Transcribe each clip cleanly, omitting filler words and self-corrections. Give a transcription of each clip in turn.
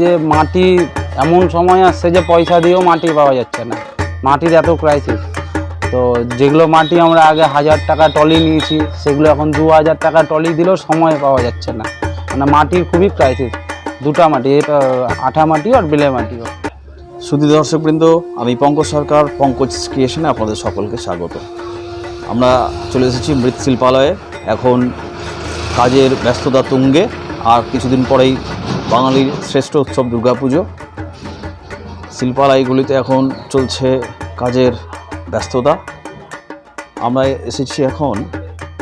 যে মাটি এমন সময় আসছে যে পয়সা দিয়েও মাটি পাওয়া যাচ্ছে না, মাটির এত ক্রাইসিস। তো যেগুলো মাটি আমরা আগে 1000 টাকা টলি নিয়েছি, সেগুলো এখন 2000 টাকা টলি দিলেও সময় পাওয়া যাচ্ছে না। মানে মাটির খুবই ক্রাইসিস, দুটা মাটি, এটা আঠা মাটি আর বেলে মাটিও। সুধী দর্শকবৃন্দ, আমি পঙ্কজ সরকার, পঙ্কজ ক্রিয়েশনে আপনাদের সকলকে স্বাগত। আমরা চলে এসেছি মৃৎশিল্পালয়ে। এখন কাজের ব্যস্ততা তুঙ্গে, আর কিছুদিন পরেই বাঙালির শ্রেষ্ঠ উৎসব দুর্গাপুজো। শিল্পালয়গুলিতে এখন চলছে কাজের ব্যস্ততা। আমরা এসেছি এখন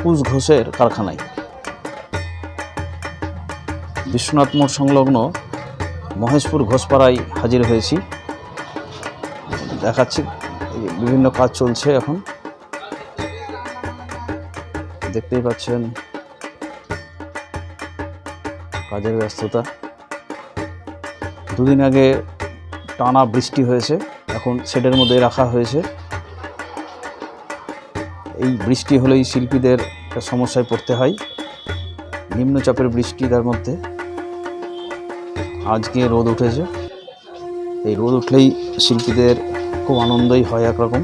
কুশ ঘোষের কারখানায়। বিশ্বনাথ মোড় সংলগ্ন মহেশপুর ঘোষপাড়ায় হাজির হয়েছি। দেখাচ্ছি বিভিন্ন কাজ চলছে এখন, দেখতেই পাচ্ছেন কাজের ব্যস্ততা। দুদিন আগে টানা বৃষ্টি হয়েছে, এখন শেডের মধ্যে রাখা হয়েছে। এই বৃষ্টি হলেই শিল্পীদের একটা সমস্যায় পড়তে হয়, নিম্নচাপের বৃষ্টি। তার মধ্যে আজকে রোদ উঠেছে, এই রোদ উঠলেই শিল্পীদের খুব আনন্দই হয় একরকম।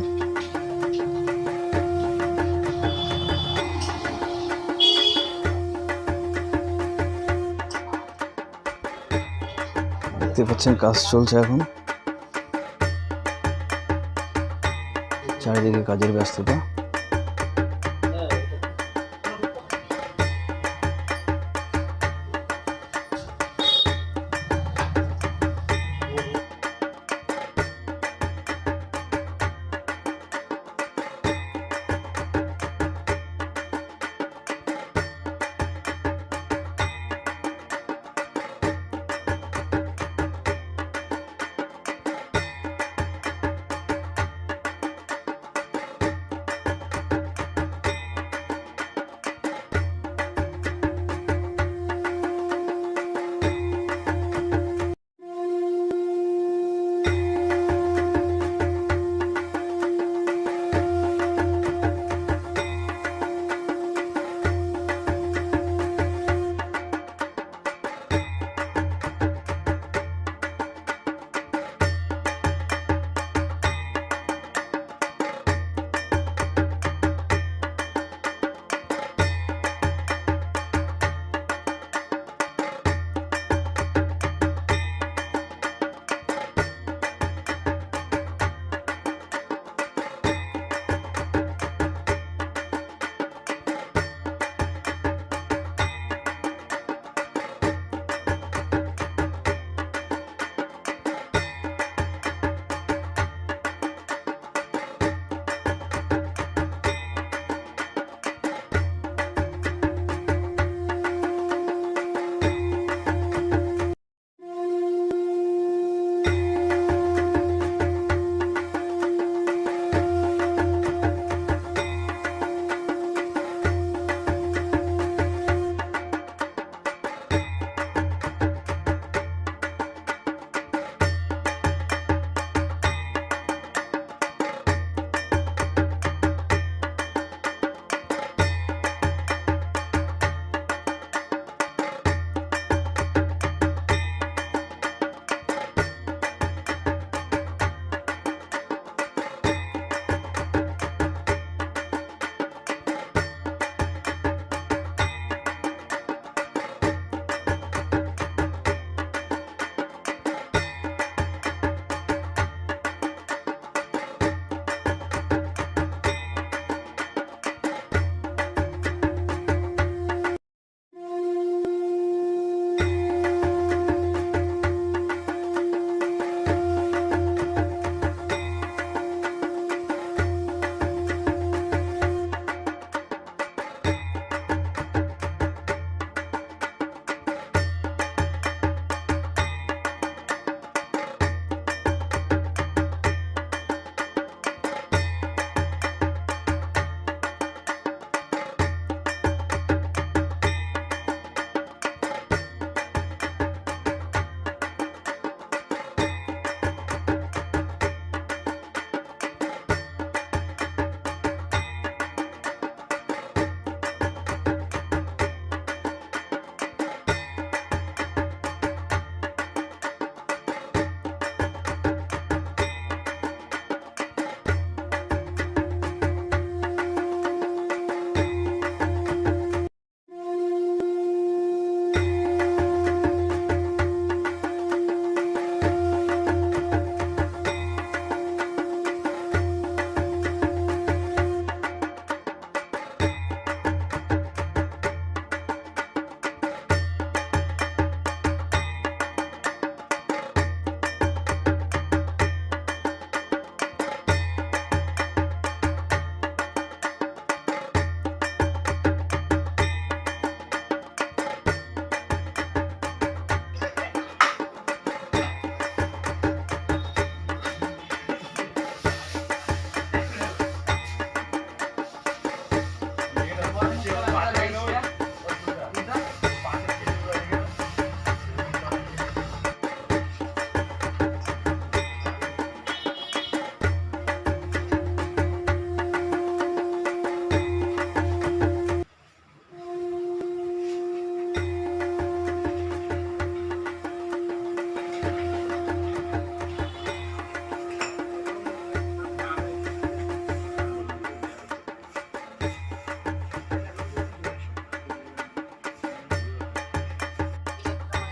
দেখতে পাচ্ছেন কাজ চলছে এখন, চারিদিকে কাজের ব্যস্ততা।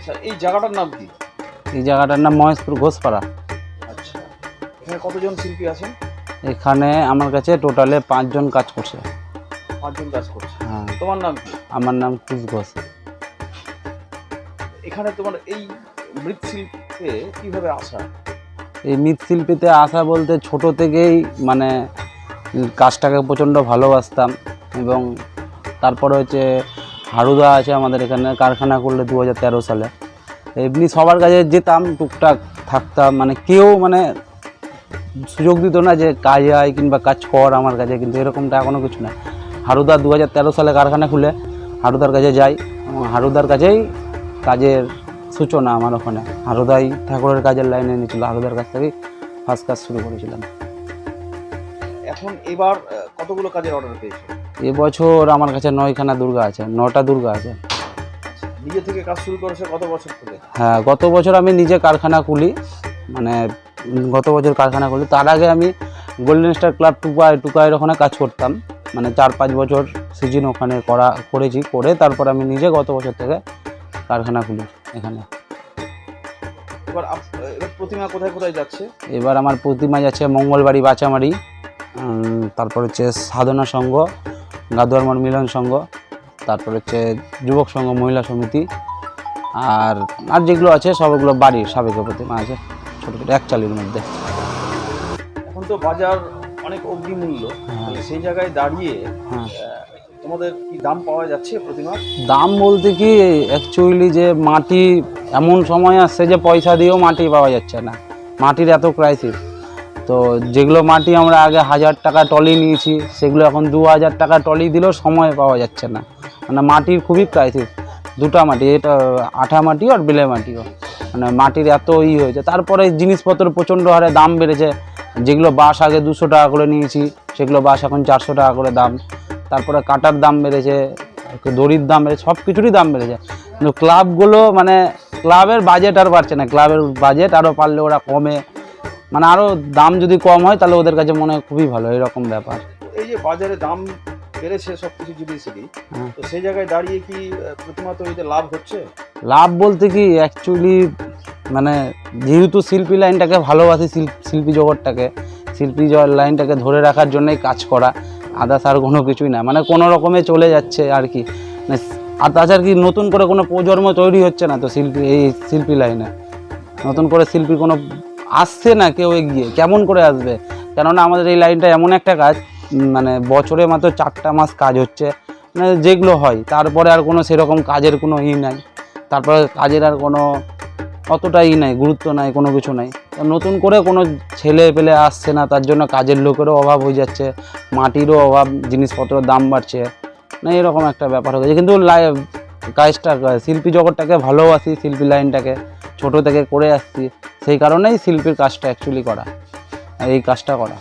আচ্ছা, এই জায়গাটার নাম কি? এই জায়গাটার নাম মহেশপুর ঘোষপাড়া। আচ্ছা, এখানে কতজন শিল্পী আছেন? এখানে আমার কাছে টোটালে 5 জন কাজ করছে। 5 জন কাজ করছে। হ্যাঁ, তোমার নাম কি? আমার নাম কুশ ঘোষ। এখানে তোমার এই মৃৎশিল্পে কিভাবে আসা? এই মৃৎশিল্পীতে আসা বলতে ছোট থেকেই মানে কাজটাকে প্রচণ্ড ভালোবাসতাম, এবং তারপরে হচ্ছে হারুদা আছে আমাদের এখানে, কারখানা করলে 2013 সালে। এমনি সবার কাছে যেতাম, টুকটাক থাকতাম, মানে কেউ মানে সুযোগ দিত না যে কাজে আয় কিংবা কাজ কর আমার কাছে, কিন্তু এরকমটা এখনও কিছু না। হারুদা 2013 সালে কারখানা খুলে হারুদার কাছে যাই, এবং হারুদার কাছেই কাজের সূচনা আমার ওখানে। হারুদাই ঠাকুরের কাজের লাইনে এনেছিল, হারুদার কাছ থেকেই ফার্স্ট কাজ শুরু করেছিলাম। এখন এবার কতগুলো কাজের অর্ডার পেয়েছো? এবছর আমার কাছে 9খানা দুর্গা আছে, 9টা দুর্গা আছে। নিজে থেকে কাজ শুরু করেছো কত বছর থেকে? হ্যাঁ, গত বছর আমি নিজে কারখানা খুলি, মানে গত বছর কারখানা খুলি। তার আগে আমি গোল্ডেন স্টার ক্লাব টুকাইয়ের ওখানে কাজ করতাম, মানে 4-5 বছর সিজন ওখানে করেছি। করে তারপর আমি নিজে গত বছর থেকে কারখানা খুলি এখানে। এবার প্রতিমা কোথায় কোথায় যাচ্ছে? এবার আমার প্রতিমা যাচ্ছে মঙ্গলবাড়ি, বাঁচামারি, তারপর হচ্ছে সাধনা সংঘ, গাদুয়ারমোড় মিলন সংঘ, তারপর হচ্ছে যুবক সংঘ, মহিলা সমিতি, আর যেগুলো আছে সবগুলো বাড়ির সাবেক প্রতিমা আছে, ছোটো ছোটো 1 চালির মধ্যে। এখন তো বাজার অনেক অগ্নিমূল্য, সেই জায়গায় দাঁড়িয়ে হ্যাঁ, তোমাদের কি দাম পাওয়া যাচ্ছে প্রতিমার? দাম বলতে কি অ্যাকচুয়ালি যে মাটি এমন সময় আসছে যে পয়সা দিয়েও মাটি পাওয়া যাচ্ছে না, মাটির এত ক্রাইসিস। তো যেগুলো মাটি আমরা আগে 1000 টাকা টলি নিয়েছি, সেগুলো এখন 2000 টাকা টলি দিলেও সময় পাওয়া যাচ্ছে না, মানে মাটির খুবই ক্রাইসিস। দুটা মাটি, এটা আঠা মাটিও আর বেলে মাটিও, মানে মাটির এত হয়েছে। তারপরে জিনিসপত্র প্রচণ্ড হারে দাম বেড়েছে। যেগুলো বাঁশ আগে 200 টাকা করে নিয়েছি, সেগুলো বাঁশ এখন 400 টাকা করে দাম। তারপরে কাটার দাম বেড়েছে, দড়ির দাম বেড়েছে, সব কিছুরই দাম বেড়েছে। কিন্তু ক্লাবগুলো মানে ক্লাবের বাজেট আর বাড়ছে না, ক্লাবের বাজেট আরও পারলে ওরা কমে, মানে আরও দাম যদি কম হয় তাহলে ওদের কাছে মনে হয় খুবই ভালো, এরকম ব্যাপার। এই যে বাজারে দাম বেড়েছে সব কিছু জিনিসেরই, তো সেই জায়গায় দাঁড়িয়ে কি প্রতিমা তৈরিতে লাভ হচ্ছে? লাভ বলতে কি অ্যাকচুয়ালি মানে যেহেতু শিল্পী লাইনটাকে ভালোবাসি, শিল্পী জগৎটাকে, শিল্পী লাইনটাকে ধরে রাখার জন্যই কাজ করা, আদার্স আর কোনো কিছুই না, মানে কোনো রকমে চলে যাচ্ছে আর কি। মানে আর তাছাড়া কি নতুন করে কোনো প্রজন্ম তৈরি হচ্ছে না তো এই শিল্পী লাইনে, নতুন করে শিল্পী কোনো আসছে না, কেউ এগিয়ে কেমন করে আসবে? কেননা আমাদের এই লাইনটা এমন একটা কাজ, মানে বছরে মাত্র 4টা মাস কাজ হচ্ছে, মানে যেগুলো হয়, তারপরে আর কোনো সেরকম কাজের কোনো নাই, তারপরে কাজের আর কোনো অতটাই নাই, গুরুত্ব নাই, কোনো কিছু নাই। নতুন করে কোনো ছেলে পেলে আসছে না, তার জন্য কাজের লোকেরও অভাব হয়ে যাচ্ছে, মাটিরও অভাব, জিনিসপত্রের দাম বাড়ছে, না এরকম একটা ব্যাপার হয়ে গেছে। কিন্তু কাজটা শিল্পী জগৎটাকে ভালোবাসি, শিল্পী লাইনটাকে ছোট থেকে করে আসছি, সেই কারণেই শিল্পীর কাজটা অ্যাকচুয়ালি করা, এই কাজটা করা।